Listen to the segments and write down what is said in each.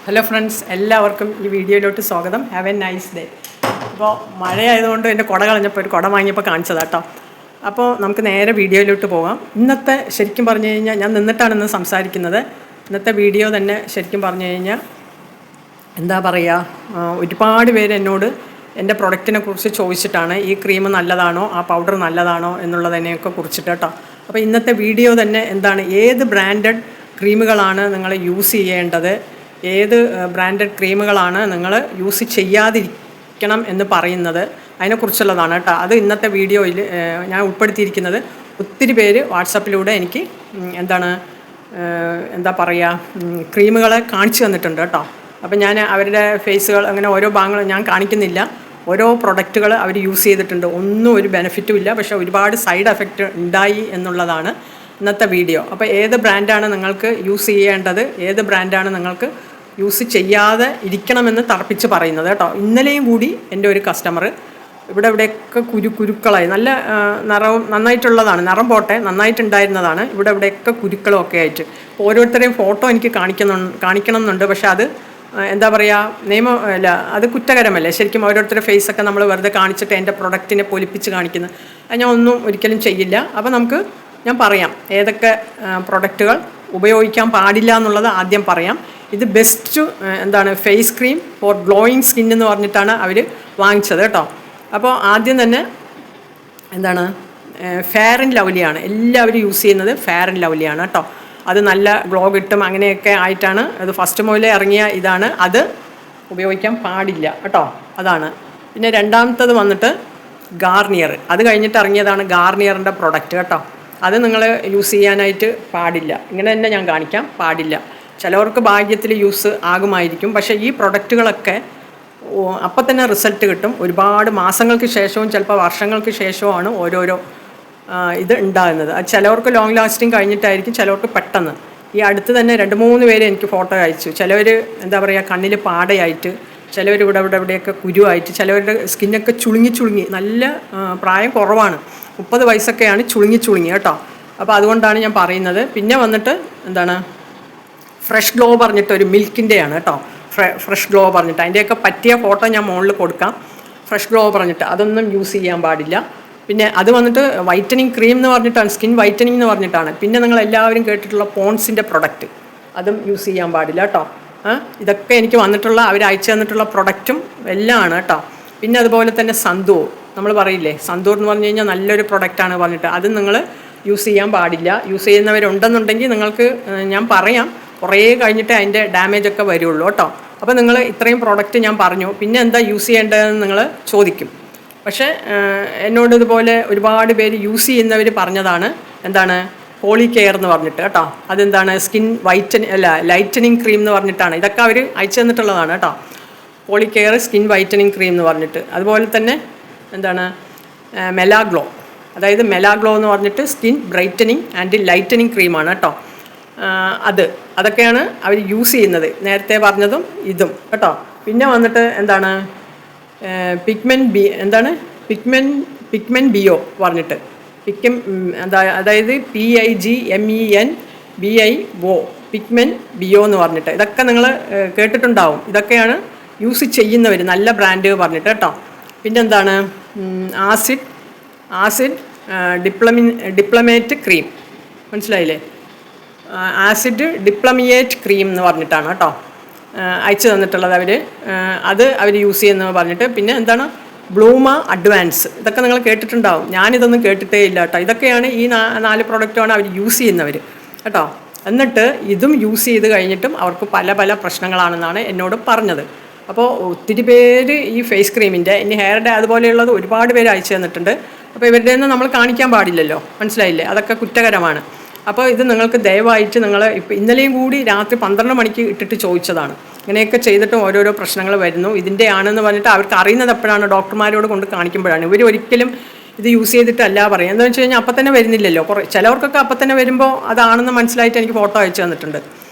Hello friends, എല്ലാവർക്കും ഈ വീഡിയോയിലോട്ട് സ്വാഗതം. Have A nice day. അപ്പോൾ മഴയായതുകൊണ്ട് എൻ്റെ കുട കളഞ്ഞപ്പോൾ ഒരു കുട വാങ്ങിയപ്പോൾ കാണിച്ചതാണ് കേട്ടോ. അപ്പോൾ നമുക്ക് നേരെ വീഡിയോയിലോട്ട് പോകാം. ഇന്നത്തെ ശരിക്കും പറഞ്ഞു കഴിഞ്ഞാൽ ഞാൻ നിന്നിട്ടാണ് ഇന്ന് സംസാരിക്കുന്നത്. ഇന്നത്തെ വീഡിയോ തന്നെ ശരിക്കും പറഞ്ഞു കഴിഞ്ഞാൽ എന്താ പറയുക, ഒരുപാട് പേര് എന്നോട് എൻ്റെ പ്രൊഡക്റ്റിനെ കുറിച്ച് ചോദിച്ചിട്ടാണ് ഈ ക്രീം നല്ലതാണോ, ആ പൗഡർ നല്ലതാണോ എന്നുള്ളതിനെയൊക്കെ കുറിച്ചിട്ട് കേട്ടോ. അപ്പോൾ ഇന്നത്തെ വീഡിയോ തന്നെ എന്താണ്, ഏത് ബ്രാൻഡഡ് ക്രീമുകളാണ് നിങ്ങൾ യൂസ് ചെയ്യേണ്ടത്, ഏത് ബ്രാൻഡഡ് ക്രീമുകളാണ് നിങ്ങൾ യൂസ് ചെയ്യാതിരിക്കണം എന്ന് പറയുന്നത്, അതിനെക്കുറിച്ചുള്ളതാണ് കേട്ടോ. അത് ഇന്നത്തെ വീഡിയോയിൽ ഞാൻ ഉൾപ്പെടുത്തിയിരിക്കുന്നത്. ഒത്തിരി പേര് വാട്സാപ്പിലൂടെ എനിക്ക് എന്താ പറയുക, ക്രീമുകളെ കാണിച്ചു തന്നിട്ടുണ്ട് കേട്ടോ. അപ്പം ഞാൻ അവരുടെ ഫേസുകൾ അങ്ങനെ ഓരോ ഭാഗങ്ങളും ഞാൻ കാണിക്കുന്നില്ല. ഓരോ പ്രൊഡക്റ്റുകൾ അവർ യൂസ് ചെയ്തിട്ടുണ്ട്, ഒന്നും ഒരു ബെനിഫിറ്റും ഇല്ല, പക്ഷേ ഒരുപാട് സൈഡ് എഫക്റ്റ് ഉണ്ടായി എന്നുള്ളതാണ് ഇന്നത്തെ വീഡിയോ. അപ്പോൾ ഏത് ബ്രാൻഡാണ് നിങ്ങൾക്ക് യൂസ് ചെയ്യേണ്ടത്, ഏത് ബ്രാൻഡാണ് നിങ്ങൾക്ക് യൂസ് ചെയ്യാതെ ഇരിക്കണമെന്ന് തറപ്പിച്ച് പറയുന്നത് കേട്ടോ. ഇന്നലെയും കൂടി എൻ്റെ ഒരു കസ്റ്റമർ ഇവിടെയൊക്കെ കുരുക്കളായി, നല്ല നിറവും നന്നായിട്ടുള്ളതാണ്, നിറം പോട്ടെ നന്നായിട്ടുണ്ടായിരുന്നതാണ്, ഇവിടെയൊക്കെ കുരുക്കളും ഒക്കെ ആയിട്ട്. ഓരോരുത്തരെയും ഫോട്ടോ എനിക്ക് കാണിക്കണം എന്നുണ്ട്, പക്ഷെ അത് എന്താ പറയുക, നിയമം അല്ല, അത് കുറ്റകരമല്ലേ ശരിക്കും. ഓരോരുത്തരുടെ ഫേസൊക്കെ നമ്മൾ വെറുതെ കാണിച്ചിട്ട് എൻ്റെ പ്രൊഡക്റ്റിനെ പൊലിപ്പിച്ച് കാണിക്കുന്നത് അത് ഞാൻ ഒന്നും ഒരിക്കലും ചെയ്യില്ല. അപ്പോൾ ഞാൻ പറയാം ഏതൊക്കെ പ്രൊഡക്റ്റുകൾ ഉപയോഗിക്കാൻ പാടില്ല എന്നുള്ളത് ആദ്യം പറയാം. ഇത് best face cream for glowing skin എന്ന് പറഞ്ഞിട്ടാണ് അവർ വാങ്ങിച്ചത് കേട്ടോ. അപ്പോൾ ആദ്യം തന്നെ ഫെയർ ആൻഡ് ലവ്ലിയാണ് എല്ലാവരും യൂസ് ചെയ്യുന്നത്. ഫെയർ ആൻഡ് ലവ്ലിയാണ് കേട്ടോ. അത് നല്ല ഗ്ലോ കിട്ടും, അങ്ങനെയൊക്കെ ആയിട്ടാണ് അത് ഫസ്റ്റ് മുതലേ ഇറങ്ങിയ ഇതാണ്. അത് ഉപയോഗിക്കാൻ പാടില്ല കേട്ടോ, അതാണ്. പിന്നെ രണ്ടാമത്തത് വന്നിട്ട് ഗാർണിയർ, അത് കഴിഞ്ഞിട്ട് ഇറങ്ങിയതാണ് ഗാർണിയറിൻ്റെ പ്രൊഡക്റ്റ് കേട്ടോ. അത് നിങ്ങൾ യൂസ് ചെയ്യാനായിട്ട് പാടില്ല. ഇങ്ങനെ തന്നെ ഞാൻ കാണിക്കാം, പാടില്ല. ചിലവർക്ക് ഭാഗ്യത്തിൽ യൂസ് ആകുമായിരിക്കും, പക്ഷേ ഈ പ്രൊഡക്റ്റുകളൊക്കെ അപ്പം തന്നെ റിസൾട്ട് കിട്ടും. ഒരുപാട് മാസങ്ങൾക്ക് ശേഷവും ചിലപ്പോൾ വർഷങ്ങൾക്ക് ശേഷവുമാണ് ഓരോരോ ഇത് ഉണ്ടാകുന്നത്. അത് ചിലവർക്ക് ലോങ് ലാസ്റ്റിംഗ് കഴിഞ്ഞിട്ടായിരിക്കും, ചിലവർക്ക് പെട്ടെന്ന്. ഈ അടുത്ത് തന്നെ 2-3 പേര് എനിക്ക് ഫോട്ടോ അയച്ചു. ചിലവർ എന്താ പറയുക, കണ്ണിൽ പാടയായിട്ട്, ചിലവർ ഇവിടെയൊക്കെ കുരുവായിട്ട്, ചിലവരുടെ സ്കിന്നൊക്കെ ചുളുങ്ങി നല്ല പ്രായം കുറവാണ്, 30 വയസ്സൊക്കെയാണ്, ചുളുങ്ങി കേട്ടോ. അപ്പോൾ അതുകൊണ്ടാണ് ഞാൻ പറയുന്നത്. പിന്നെ വന്നിട്ട് ഫ്രഷ് ഗ്ലോ പറഞ്ഞിട്ട് ഒരു മിൽക്കിൻ്റെയാണ് കേട്ടോ. ഫ്രഷ് ഗ്ലോ പറഞ്ഞിട്ട് അതിൻ്റെയൊക്കെ പറ്റിയ ഫോട്ടോ ഞാൻ മുകളിൽ കൊടുക്കാം. ഫ്രഷ് ഗ്ലോ പറഞ്ഞിട്ട് അതൊന്നും യൂസ് ചെയ്യാൻ പാടില്ല. പിന്നെ അത് വന്നിട്ട് വൈറ്റനിങ് ക്രീം എന്ന് പറഞ്ഞിട്ടാണ്, സ്കിൻ വൈറ്റനിങ് എന്ന് പറഞ്ഞിട്ടാണ്. പിന്നെ നിങ്ങൾ എല്ലാവരും കേട്ടിട്ടുള്ള പോൺസിൻ്റെ പ്രൊഡക്റ്റ്, അതും യൂസ് ചെയ്യാൻ പാടില്ല കേട്ടോ. ഇതൊക്കെ എനിക്ക് വന്നിട്ടുള്ള അവർ അയച്ചു തന്നിട്ടുള്ള പ്രൊഡക്റ്റും എല്ലാം ആണ് കേട്ടോ. പിന്നെ അതുപോലെ തന്നെ സന്തൂർ, നമ്മൾ പറയില്ലേ സന്തൂർ എന്ന് പറഞ്ഞു കഴിഞ്ഞാൽ നല്ലൊരു പ്രൊഡക്റ്റാണ് പറഞ്ഞിട്ട്, അത് നിങ്ങൾ യൂസ് ചെയ്യാൻ പാടില്ല. യൂസ് ചെയ്യുന്നവരുണ്ടെന്നുണ്ടെങ്കിൽ നിങ്ങൾക്ക് ഞാൻ പറയാം, കുറേ കഴിഞ്ഞിട്ട് അതിൻ്റെ ഡാമേജൊക്കെ വരുള്ളൂ കേട്ടോ. അപ്പോൾ നിങ്ങൾ ഇത്രയും പ്രോഡക്റ്റ് ഞാൻ പറഞ്ഞു, പിന്നെ എന്താ യൂസ് ചെയ്യേണ്ടതെന്ന് നിങ്ങൾ ചോദിക്കും. പക്ഷേ എന്നോട് ഇതുപോലെ ഒരുപാട് പേര് യൂസ് ചെയ്യുന്നവർ പറഞ്ഞതാണ് പോളി കെയർ എന്ന് പറഞ്ഞിട്ട് കേട്ടോ. സ്കിൻ ലൈറ്റനിങ് ക്രീം എന്ന് പറഞ്ഞിട്ടാണ്. ഇതൊക്കെ അവർ അയച്ചു തന്നിട്ടുള്ളതാണ് കേട്ടോ. Poly Care skin whitening cream എന്ന് പറഞ്ഞിട്ട്. അതുപോലെ തന്നെ മെലാഗ്ലോ, അതായത് മെലാഗ്ലോ എന്ന് പറഞ്ഞിട്ട് സ്കിൻ ബ്രൈറ്റനിങ് ആൻഡ് ലൈറ്റനിങ് ക്രീമാണ് കേട്ടോ. അതൊക്കെയാണ് അവർ യൂസ് ചെയ്യുന്നത്, നേരത്തെ പറഞ്ഞതും ഇതും കേട്ടോ. പിന്നെ വന്നിട്ട് പിഗ്മെൻ ബിയോ പറഞ്ഞിട്ട്, അതായത് PIGMENBIO, പിഗ്മെൻ ബിയോ എന്ന് പറഞ്ഞിട്ട്. ഇതൊക്കെ നിങ്ങൾ കേട്ടിട്ടുണ്ടാവും. ഇതൊക്കെയാണ് യൂസ് ചെയ്യുന്നവർ, നല്ല ബ്രാൻഡ് പറഞ്ഞിട്ട് കേട്ടോ. പിന്നെ ആസിഡ് ഡിപ്ലമേറ്റ് ക്രീം, മനസ്സിലായില്ലേ? ആസിഡ് ഡിപ്ലമിയേറ്റ് ക്രീം എന്ന് പറഞ്ഞിട്ടാണ് കേട്ടോ അയച്ചു തന്നിട്ടുള്ളത് അവർ യൂസ് ചെയ്യുന്നത് പറഞ്ഞിട്ട്. പിന്നെ ബ്ലൂമ അഡ്വാൻസ്, ഇതൊക്കെ നിങ്ങൾ കേട്ടിട്ടുണ്ടാവും. ഞാനിതൊന്നും കേട്ടിട്ടേ ഇല്ല കേട്ടോ. ഇതൊക്കെയാണ് ഈ 4 പ്രൊഡക്റ്റുമാണ് അവർ യൂസ് ചെയ്യുന്നവർ കേട്ടോ. എന്നിട്ട് ഇതും യൂസ് ചെയ്ത് കഴിഞ്ഞിട്ടും അവർക്ക് പല പ്രശ്നങ്ങളാണെന്നാണ് എന്നോട് പറഞ്ഞത്. അപ്പോൾ ഒത്തിരി പേര് ഈ ഫേസ് ക്രീമിൻ്റെ, ഇനി ഹെയർ ഡേ അതുപോലെയുള്ളത് ഒരുപാട് പേര് അയച്ചു തന്നിട്ടുണ്ട്. അപ്പോൾ ഇവരുടെ ഒന്നും നമ്മൾ കാണിക്കാൻ പാടില്ലല്ലോ, മനസ്സിലായില്ലേ? അതൊക്കെ കുറ്റകരമാണ്. അപ്പോൾ ഇത് നിങ്ങൾക്ക് ദയവായിട്ട് ഇന്നലെയും കൂടി രാത്രി 12 മണിക്ക് ഇട്ടിട്ട് ചോദിച്ചതാണ്. ഇങ്ങനെയൊക്കെ ചെയ്തിട്ടും ഓരോരോ പ്രശ്നങ്ങൾ വരുന്നു, ഇതിൻ്റെ ആണെന്ന് പറഞ്ഞിട്ട് അവർക്ക് അറിയുന്നത് എപ്പോഴാണ്, ഡോക്ടർമാരോട് കൊണ്ട് കാണിക്കുമ്പോഴാണ്. ഇവർ ഒരിക്കലും ഇത് യൂസ് ചെയ്തിട്ടല്ല പറയുക. എന്താണെന്ന് വെച്ച് കഴിഞ്ഞാൽ അപ്പം തന്നെ വരുന്നില്ലല്ലോ. ചിലവർക്കൊക്കെ അപ്പം തന്നെ വരുമ്പോൾ അതാണെന്ന് മനസ്സിലായിട്ട് എനിക്ക് ഫോട്ടോ അയച്ചു തന്നിട്ടുണ്ട്.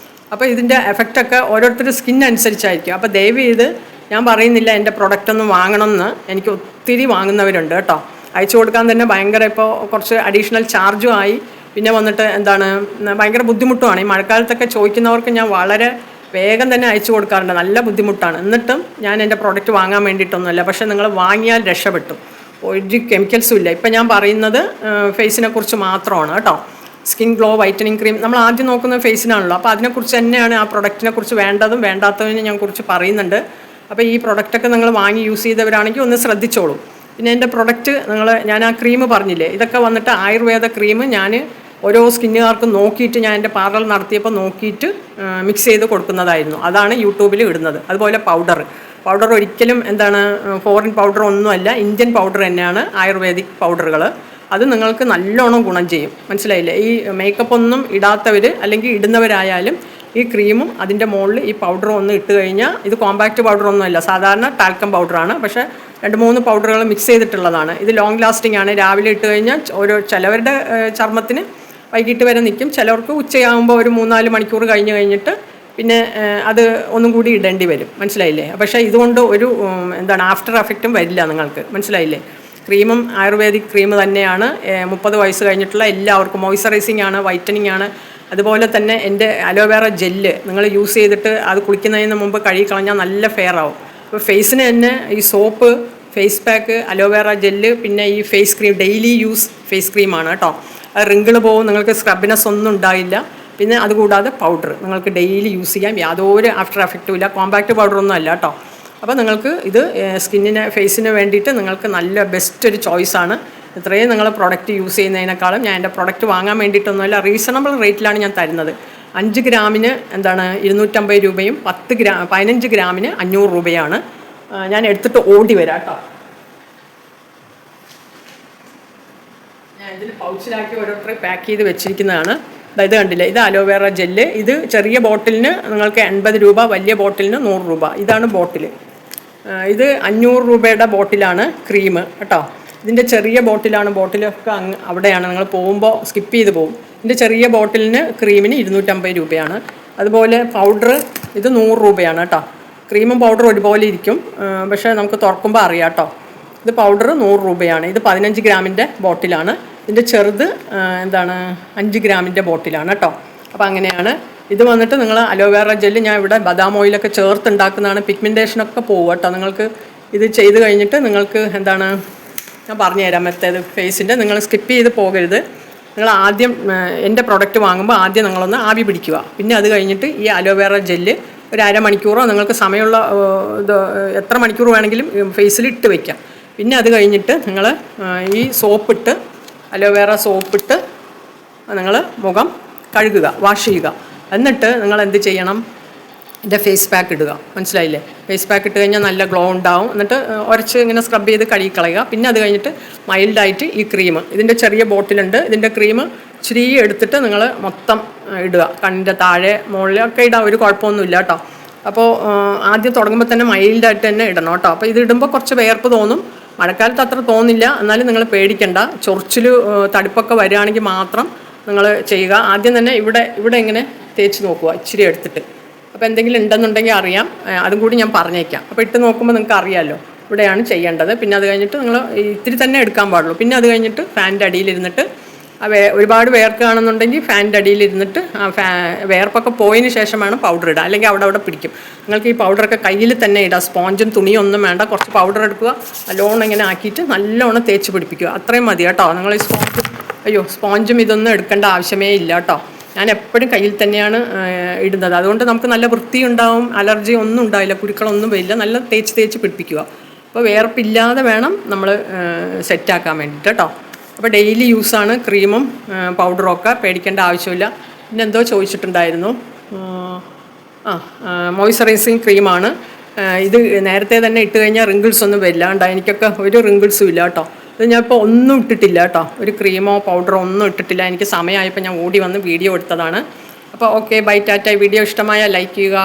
അപ്പോൾ ഇതിൻ്റെ എഫക്റ്റൊക്കെ ഓരോരുത്തരുടെ സ്കിൻ അനുസരിച്ചായിരിക്കും. അപ്പോൾ ദയവ് ചെയ്ത് ഞാൻ പറയുന്നില്ല എൻ്റെ പ്രൊഡക്റ്റൊന്നും വാങ്ങണമെന്ന്, എനിക്ക് ഒത്തിരി വാങ്ങുന്നവരുണ്ട് കേട്ടോ. അയച്ചു കൊടുക്കാൻ തന്നെ ഭയങ്കര ഇപ്പോൾ കുറച്ച് അഡീഷണൽ ചാർജും ആയി. പിന്നെ വന്നിട്ട് ഭയങ്കര ബുദ്ധിമുട്ടുമാണ്. ഈ മഴക്കാലത്തൊക്കെ ചോദിക്കുന്നവർക്ക് ഞാൻ വളരെ വേഗം തന്നെ അയച്ചു കൊടുക്കാറുണ്ട്. നല്ല ബുദ്ധിമുട്ടാണ്. എന്നിട്ടും ഞാൻ എൻ്റെ പ്രോഡക്റ്റ് വാങ്ങാൻ വേണ്ടിയിട്ടൊന്നുമല്ല. പക്ഷേ നിങ്ങൾ വാങ്ങിയാൽ രക്ഷപ്പെട്ടു. ഒരു കെമിക്കൽസും ഇല്ല. ഇപ്പം ഞാൻ പറയുന്നത് ഫേസിനെ കുറിച്ച് മാത്രമാണ് കേട്ടോ. സ്കിൻ ഗ്ലോ വൈറ്റനിങ് ക്രീം നമ്മൾ ആദ്യം നോക്കുന്നത് ഫേസിനാണല്ലോ. അപ്പോൾ അതിനെക്കുറിച്ച് തന്നെയാണ് ആ പ്രൊഡക്റ്റിനെ കുറിച്ച് വേണ്ടതും വേണ്ടാത്തതിനും ഞാൻ കുറിച്ച് പറയുന്നുണ്ട്. അപ്പോൾ ഈ പ്രൊഡക്റ്റൊക്കെ നിങ്ങൾ വാങ്ങി യൂസ് ചെയ്തവരാണെങ്കിൽ ഒന്ന് ശ്രദ്ധിച്ചോളൂ. പിന്നെ എൻ്റെ പ്രൊഡക്റ്റ് ഞാൻ ആ ക്രീം പറഞ്ഞില്ലേ, ഇതൊക്കെ വന്നിട്ട് ആയുർവേദ ക്രീം ഞാൻ ഓരോ സ്കിന്നുകാർക്കും നോക്കിയിട്ട് ഞാൻ എൻ്റെ പാർലർ നടത്തിയപ്പോൾ നോക്കിയിട്ട് മിക്സ് ചെയ്ത് കൊടുക്കുന്നതായിരുന്നു. അതാണ് യൂട്യൂബിൽ ഇടുന്നത്. അതുപോലെ പൗഡർ ഒരിക്കലും ഫോറിൻ പൗഡർ ഒന്നുമല്ല, ഇന്ത്യൻ പൗഡർ തന്നെയാണ് ആയുർവേദിക് പൗഡറുകൾ. അത് നിങ്ങൾക്ക് നല്ലോണം ഗുണം ചെയ്യും. മനസ്സിലായില്ലേ? ഈ മേക്കപ്പ് ഒന്നും ഇടാത്തവർ അല്ലെങ്കിൽ ഇടുന്നവരായാലും ഈ ക്രീമും അതിൻ്റെ മുകളിൽ ഈ പൗഡറും ഒന്ന് ഇട്ട് കഴിഞ്ഞാൽ, ഇത് കോമ്പാക്റ്റ് പൗഡറൊന്നുമല്ല, സാധാരണ ടാൽക്കം പൗഡറാണ്. പക്ഷേ 2-3 പൗഡറുകൾ മിക്സ് ചെയ്തിട്ടുള്ളതാണ്. ഇത് ലോങ് ലാസ്റ്റിംഗ് ആണ്. രാവിലെ ഇട്ട് കഴിഞ്ഞാൽ ചിലവരുടെ ചർമ്മത്തിന് വൈകിട്ട് വരെ നിൽക്കും. ചിലവർക്ക് ഉച്ചയാകുമ്പോൾ ഒരു 3-4 മണിക്കൂർ കഴിഞ്ഞിട്ട് പിന്നെ അത് ഒന്നും കൂടി ഇടേണ്ടി വരും. മനസ്സിലായില്ലേ? പക്ഷേ ഇതുകൊണ്ട് ഒരു ആഫ്റ്റർ എഫക്റ്റും വരില്ല നിങ്ങൾക്ക്. മനസ്സിലായില്ലേ? ക്രീമും ആയുർവേദിക് ക്രീം തന്നെയാണ്. 30 വയസ്സ് കഴിഞ്ഞിട്ടുള്ള എല്ലാവർക്കും മോയ്സ്ചറൈസിങ് ആണ്, വൈറ്റനിങ് ആണ്. അതുപോലെ തന്നെ എൻ്റെ അലോവേറ ജെല്ല് നിങ്ങൾ യൂസ് ചെയ്തിട്ട് അത് കുളിക്കുന്നതിന് മുമ്പ് കഴുകി കളഞ്ഞാൽ നല്ല ഫെയർ ആവും. അപ്പോൾ ഫേസിന് തന്നെ ഈ soap, face pack, aloe vera gel, പിന്നെ ഈ face cream daily use face ക്രീമാണ് കേട്ടോ. അത് റിങ്കിൾ പോവും, നിങ്ങൾക്ക് സ്ക്രബിനെസ് ഒന്നും ഉണ്ടായില്ല. പിന്നെ അതുകൂടാതെ പൗഡർ നിങ്ങൾക്ക് ഡെയിലി യൂസ് ചെയ്യാം, യാതൊരു ആഫ്റ്റർ എഫക്റ്റും ഇല്ല. കോമ്പാക്റ്റ് പൗഡറൊന്നും അല്ല കേട്ടോ. അപ്പോൾ നിങ്ങൾക്ക് ഇത് ഫേസിന് വേണ്ടിയിട്ട് നിങ്ങൾക്ക് നല്ല ബെസ്റ്റ് ഒരു ചോയ്സാണ്. ഇത്രയും നിങ്ങൾ പ്രൊഡക്റ്റ് യൂസ് ചെയ്യുന്നതിനേക്കാളും ഞാൻ എൻ്റെ പ്രൊഡക്റ്റ് വാങ്ങാൻ വേണ്ടിയിട്ടൊന്നുമല്ല, റീസണബിൾ റേറ്റിലാണ് ഞാൻ തരുന്നത്. 5 ഗ്രാമിന് 250 രൂപയും 15 ഗ്രാമിന് 500 രൂപയാണ്. ഞാൻ എടുത്തിട്ട് ഓടി വരാം കേട്ടോ. ഞാൻ ഇതിൽ പൗച്ചിലാക്കി ഓരോരുത്തരെ പാക്ക് ചെയ്ത് വെച്ചിരിക്കുന്നതാണ്. ഇത് കണ്ടില്ലേ, ഇത് അലോവേറ ജെല്ല്. ഇത് ചെറിയ ബോട്ടിലിന് നിങ്ങൾക്ക് 80 രൂപ, വലിയ ബോട്ടിലിന് 100 രൂപ. ഇതാണ് ബോട്ടിൽ. ഇത് 500 രൂപയുടെ ബോട്ടിലാണ് ക്രീം കേട്ടോ. ഇതിൻ്റെ ചെറിയ ബോട്ടിലാണ്. ബോട്ടിലൊക്കെ അവിടെയാണ്, നിങ്ങൾ പോകുമ്പോൾ സ്കിപ്പ് ചെയ്ത് പോകും. ഇതിൻ്റെ ചെറിയ ബോട്ടിലിന് ക്രീമിന് 250 രൂപയാണ്. അതുപോലെ പൗഡർ ഇത് 100 രൂപയാണ് കേട്ടോ. ക്രീമും പൗഡറും ഒരുപോലെ ഇരിക്കും, പക്ഷേ നമുക്ക് തുറക്കുമ്പോൾ അറിയാം കേട്ടോ. ഇത് പൗഡർ 100 രൂപയാണ്. ഇത് 15 ഗ്രാമിൻ്റെ ബോട്ടിലാണ്. ഇതിൻ്റെ ചെറുത് 5 ഗ്രാമിൻ്റെ ബോട്ടിലാണ് കേട്ടോ. അപ്പോൾ അങ്ങനെയാണ് ഇത് വന്നിട്ട്. നിങ്ങൾ അലോവേറ ജെല്ല് ഞാൻ ഇവിടെ ബദാം ഓയിലൊക്കെ ചേർത്തുണ്ടാക്കുന്നതാണ്. പിഗ്മെൻറ്റേഷനൊക്കെ പോകും കേട്ടോ. നിങ്ങൾക്ക് ഇത് ചെയ്ത് കഴിഞ്ഞിട്ട് നിങ്ങൾക്ക് ഞാൻ പറഞ്ഞുതരാം മെത്തേഡ് ഫേസിൻ്റെ. നിങ്ങൾ സ്കിപ്പ് ചെയ്ത് പോകരുത്. നിങ്ങൾ ആദ്യം എൻ്റെ പ്രൊഡക്റ്റ് വാങ്ങുമ്പോൾ ആദ്യം നിങ്ങളൊന്ന് ആവി പിടിക്കുക. പിന്നെ അത് കഴിഞ്ഞിട്ട് ഈ അലോവേറ ജെല്ല് ഒരു അരമണിക്കൂറോ നിങ്ങൾക്ക് സമയമുള്ള എത്ര മണിക്കൂർ വേണമെങ്കിലും ഫേസിൽ ഇട്ട് വയ്ക്കാം. പിന്നെ അത് കഴിഞ്ഞിട്ട് നിങ്ങൾ ഈ സോപ്പിട്ട്, അലോവേറ സോപ്പിട്ട് നിങ്ങൾ മുഖം കഴുകുക, വാഷ് ചെയ്യുക. എന്നിട്ട് നിങ്ങൾ എന്ത് ചെയ്യണം, എൻ്റെ ഫേസ് പാക്ക് ഇടുക. മനസ്സിലായില്ലേ? ഫേസ് പാക്ക് ഇട്ട് കഴിഞ്ഞാൽ നല്ല ഗ്ലോ ഉണ്ടാവും. എന്നിട്ട് ഉരച്ച് ഇങ്ങനെ സ്ക്രബ് ചെയ്ത് കഴുകി കളയുക. പിന്നെ അത് കഴിഞ്ഞിട്ട് മൈൽഡായിട്ട് ഈ ക്രീം, ഇതിൻ്റെ ചെറിയ ബോട്ടിലുണ്ട്. ഇതിൻ്റെ ക്രീം ഇച്ചിരി എടുത്തിട്ട് നിങ്ങൾ മൊത്തം ഇടുക. കണ്ണിൻ്റെ താഴെ മുകളിലൊക്കെ ഇടാം, ഒരു കുഴപ്പമൊന്നുമില്ല കേട്ടോ. അപ്പോൾ ആദ്യം തുടങ്ങുമ്പോൾ തന്നെ മൈൽഡായിട്ട് തന്നെ ഇടണം കേട്ടോ. അപ്പോൾ ഇത് ഇടുമ്പോൾ കുറച്ച് വിയർപ്പ് തോന്നും. മഴക്കാലത്ത് അത്ര തോന്നില്ല, എന്നാലും നിങ്ങൾ പേടിക്കണ്ട. ചൊറിച്ചിൽ തടുപ്പൊക്കെ വരികയാണെങ്കിൽ മാത്രം നിങ്ങൾ ചെയ്യുക. ആദ്യം തന്നെ ഇവിടെ ഇങ്ങനെ തേച്ച് നോക്കുക, ഇച്ചിരി എടുത്തിട്ട്. അപ്പോൾ എന്തെങ്കിലും ഉണ്ടെന്നുണ്ടെങ്കിൽ അറിയാം, അതും കൂടി ഞാൻ പറഞ്ഞേക്കാം. അപ്പോൾ ഇട്ട് നോക്കുമ്പോൾ നിങ്ങൾക്ക് അറിയാമല്ലോ ഇവിടെയാണ് ചെയ്യേണ്ടത്. പിന്നെ അത് കഴിഞ്ഞിട്ട് നിങ്ങൾ ഇത്തിരി തന്നെ എടുക്കാൻ പാടുള്ളൂ. പിന്നെ അത് കഴിഞ്ഞിട്ട് ഫാനിൻ്റെ അടിയിലിരുന്നിട്ട് ഒരുപാട് വേർക്കുകയാണെന്നുണ്ടെങ്കിൽ ഫാനിൻ്റെ അടിയിലിരുന്നിട്ട് വേർപ്പൊക്കെ പോയതിന് ശേഷം വേണം പൗഡർ ഇടുക, അല്ലെങ്കിൽ അവിടെ പിടിക്കും. നിങ്ങൾക്ക് ഈ പൗഡറൊക്കെ കയ്യിൽ തന്നെ ഇടുക. സ്പോഞ്ചും തുണിയൊന്നും വേണ്ട. കുറച്ച് പൗഡർ എടുക്കുക, നല്ലോണം ഇങ്ങനെ ആക്കിയിട്ട് നല്ലോണം തേച്ച് പിടിപ്പിക്കുക. അത്രയും മതി കേട്ടോ. നിങ്ങൾ ഈ സ്പോഞ്ചും ഇതൊന്നും എടുക്കേണ്ട ആവശ്യമേ ഇല്ല കേട്ടോ. ഞാൻ എപ്പോഴും കയ്യിൽ തന്നെയാണ് ഇടുന്നത്. അതുകൊണ്ട് നമുക്ക് നല്ല വൃത്തിയുണ്ടാവും, അലർജി ഒന്നും ഉണ്ടാവില്ല, കുരുക്കളൊന്നും വരില്ല. നല്ല തേച്ച് പിടിപ്പിക്കുക. അപ്പോൾ വേർപ്പില്ലാതെ വേണം നമ്മൾ സെറ്റാക്കാൻ വേണ്ടിയിട്ട് കേട്ടോ. അപ്പോൾ ഡെയിലി യൂസാണ് ക്രീമും പൗഡറും ഒക്കെ, പേടിക്കേണ്ട ആവശ്യമില്ല. പിന്നെ എന്തോ ചോദിച്ചിട്ടുണ്ടായിരുന്നു. മോയ്സ്ചറൈസിങ് ക്രീമാണ് ഇത്. നേരത്തെ തന്നെ ഇട്ട് കഴിഞ്ഞാൽ റിങ്കിൾസ് ഒന്നും വരില്ല. എനിക്കൊക്കെ ഒരു റിങ്കിൾസും ഇല്ല കേട്ടോ. ഇത് ഞാൻ ഇപ്പോൾ ഒന്നും ഇട്ടിട്ടില്ല കേട്ടോ. ഒരു ക്രീമോ പൗഡറോ ഒന്നും ഇട്ടിട്ടില്ല. എനിക്ക് സമയമായപ്പോൾ ഞാൻ ഓടി വന്ന് വീഡിയോ എടുത്തതാണ്. അപ്പോൾ ഓക്കെ, ബൈ, ടാറ്റ. വീഡിയോ ഇഷ്ടമായാൽ ലൈക്ക് ചെയ്യുക.